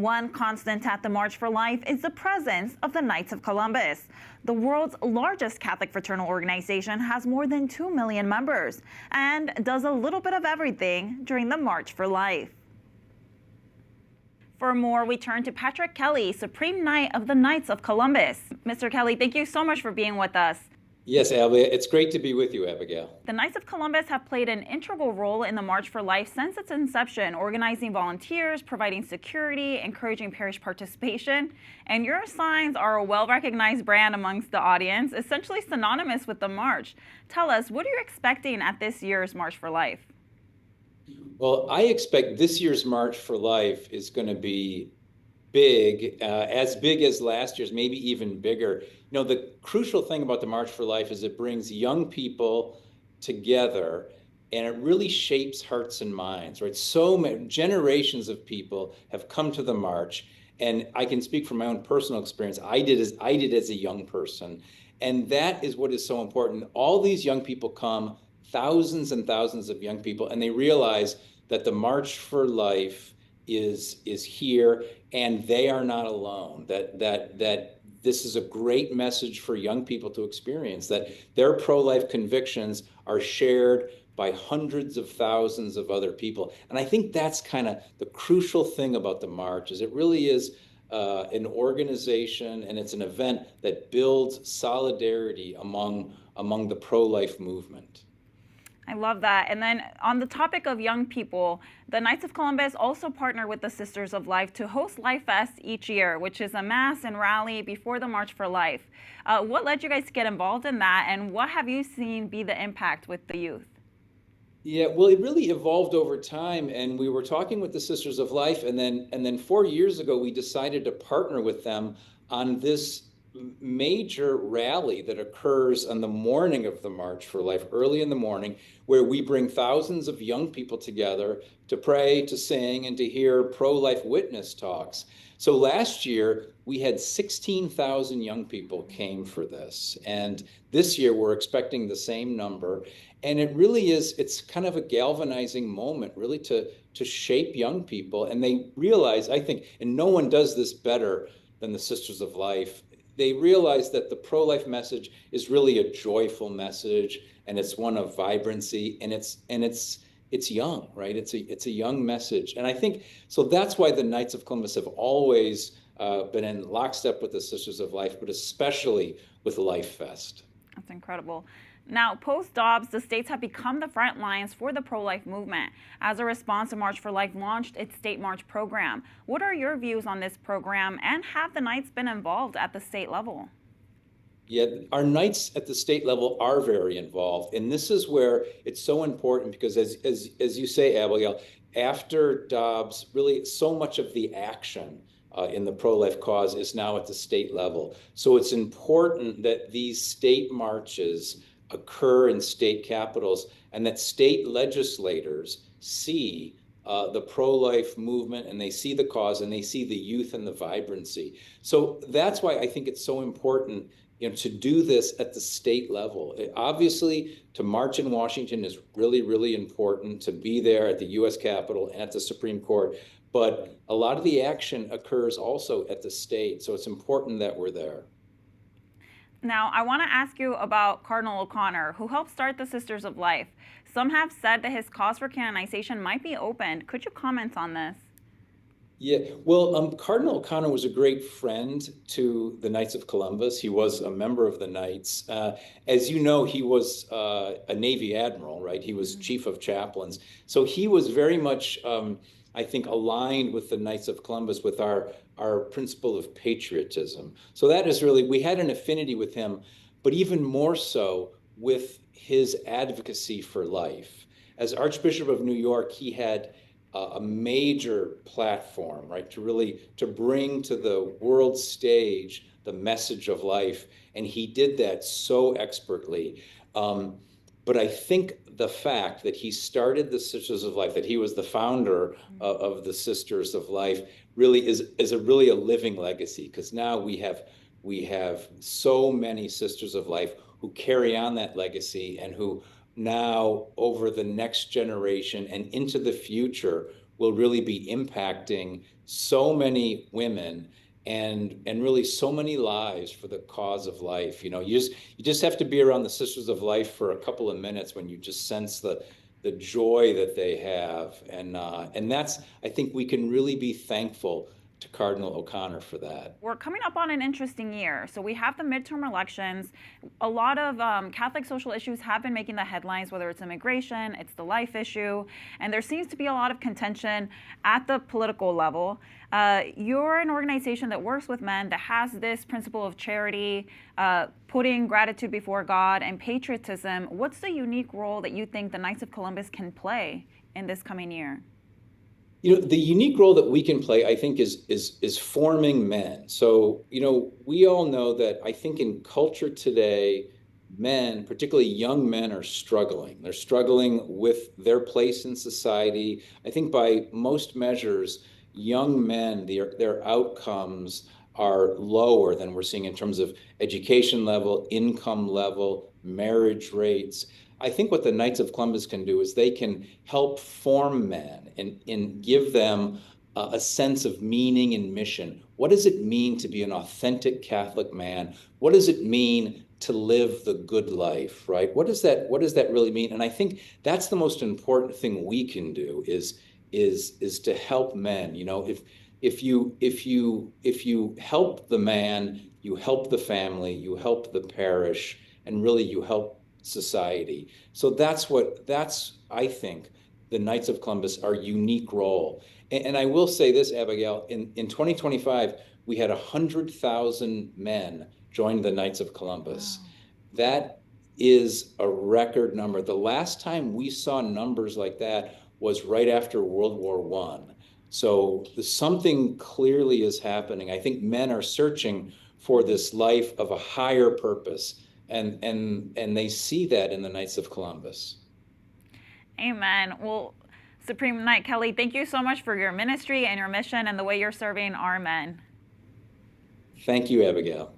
One constant at the March for Life is the presence of the Knights of Columbus. The world's largest Catholic fraternal organization has more than 2 million members and does a little bit of everything during the March for Life. For more, we turn to Patrick Kelly, Supreme Knight of the Knights of Columbus. Mr. Kelly, thank you so much for being with us. Yes, Abigail, it's great to be with you, Abigail. The Knights of Columbus have played an integral role in the March for Life since its inception, organizing volunteers, providing security, encouraging parish participation, and your signs are a well-recognized brand amongst the audience, essentially synonymous with the March. Tell us, what are you expecting at this year's March for Life? Well, I expect this year's March for Life is going to be big as last year's, maybe even bigger. You know, the crucial thing about the March for Life is it brings young people together and it really shapes hearts and minds, right? So many generations of people have come to the March, and I can speak from my own personal experience. I did as a young person, and that is what is so important. All these young people come, thousands and thousands of young people, and they realize that the March for Life is here, and they are not alone. That this is a great message for young people to experience, that their pro-life convictions are shared by hundreds of thousands of other people. And I think that's kind of the crucial thing about the March, is it really is an organization, and it's an event that builds solidarity among the pro-life movement. I love that. And then on the topic of young people, the Knights of Columbus also partner with the Sisters of Life to host Life Fest each year, which is a mass and rally before the March for Life. What led you guys to get involved in that, and what have you seen be the impact with the youth? Yeah, well, it really evolved over time, and we were talking with the Sisters of Life, and then 4 years ago we decided to partner with them on this major rally that occurs on the morning of the March for Life, early in the morning, where we bring thousands of young people together to pray, to sing, and to hear pro-life witness talks. So last year, we had 16,000 young people came for this. And this year, we're expecting the same number. And it really is, it's kind of a galvanizing moment, really, to shape young people. And they realize, I think, and no one does this better than the Sisters of Life, they realize that the pro-life message is really a joyful message, and it's one of vibrancy, and it's young, right? It's a young message, and I think so. That's why the Knights of Columbus have always been in lockstep with the Sisters of Life, but especially with Life Fest. That's incredible. Now, post-Dobbs, the states have become the front lines for the pro-life movement. As a response, the March for Life launched its State March program. What are your views on this program, and have the Knights been involved at the state level? Yeah, our Knights at the state level are very involved, and this is where it's so important, because as you say, Abigail, after Dobbs, really so much of the action in the pro-life cause is now at the state level. So it's important that these state marches occur in state capitals, and that state legislators see the pro-life movement, and they see the cause, and they see the youth and the vibrancy. So that's why I think it's so important, to do this at the state level. Obviously, to march in Washington is really, really important, to be there at the U.S. Capitol and at the Supreme Court. But a lot of the action occurs also at the state, so it's important that we're there. Now, I want to ask you about Cardinal O'Connor, who helped start the Sisters of Life. Some have said that his cause for canonization might be opened. Could you comment on this? Yeah, well, Cardinal O'Connor was a great friend to the Knights of Columbus. He was a member of the Knights. As you know, he was a Navy admiral, right? He was chief of chaplains. So he was very much, I think, aligned with the Knights of Columbus, with our principle of patriotism. So that is really, we had an affinity with him, but even more so with his advocacy for life. As Archbishop of New York, he had a major platform, right, to bring to the world stage the message of life, and he did that so expertly. But I think the fact that he started the Sisters of Life, that he was the founder of the Sisters of Life, really is a living legacy, because now we have so many Sisters of Life who carry on that legacy, and who now, over the next generation and into the future, will really be impacting so many women and really so many lives for the cause of life. You just have to be around the Sisters of Life for a couple of minutes when you just sense the joy that they have, and that's, I think we can really be thankful to Cardinal O'Connor for that. We're coming up on an interesting year. So we have the midterm elections. A lot of Catholic social issues have been making the headlines, whether it's immigration, it's the life issue, and there seems to be a lot of contention at the political level. You're an organization that works with men that has this principle of charity, putting gratitude before God, and patriotism. What's the unique role that you think the Knights of Columbus can play in this coming year? The unique role that we can play, I think, is forming men. So, we all know that I think in culture today, men, particularly young men, are struggling. They're struggling with their place in society. I think by most measures, young men, their outcomes are lower than we're seeing in terms of education level, income level, marriage rates. I think what the Knights of Columbus can do is they can help form men and give them a sense of meaning and mission. What does it mean to be an authentic Catholic man? What does it mean to live the good life, right? What does that really mean? And I think that's the most important thing we can do is to help men. If you help the man, you help the family, you help the parish, and really you help society. So that's I think the Knights of Columbus, our unique role. And I will say this, Abigail, in 2025, we had 100,000 men join the Knights of Columbus. Wow. That is a record number. The last time we saw numbers like that was right after World War One. So something clearly is happening. I think men are searching for this life of a higher purpose, and they see that in the Knights of Columbus. Amen. Well, Supreme Knight Kelly, thank you so much for your ministry and your mission and the way you're serving our men. Thank you, Abigail.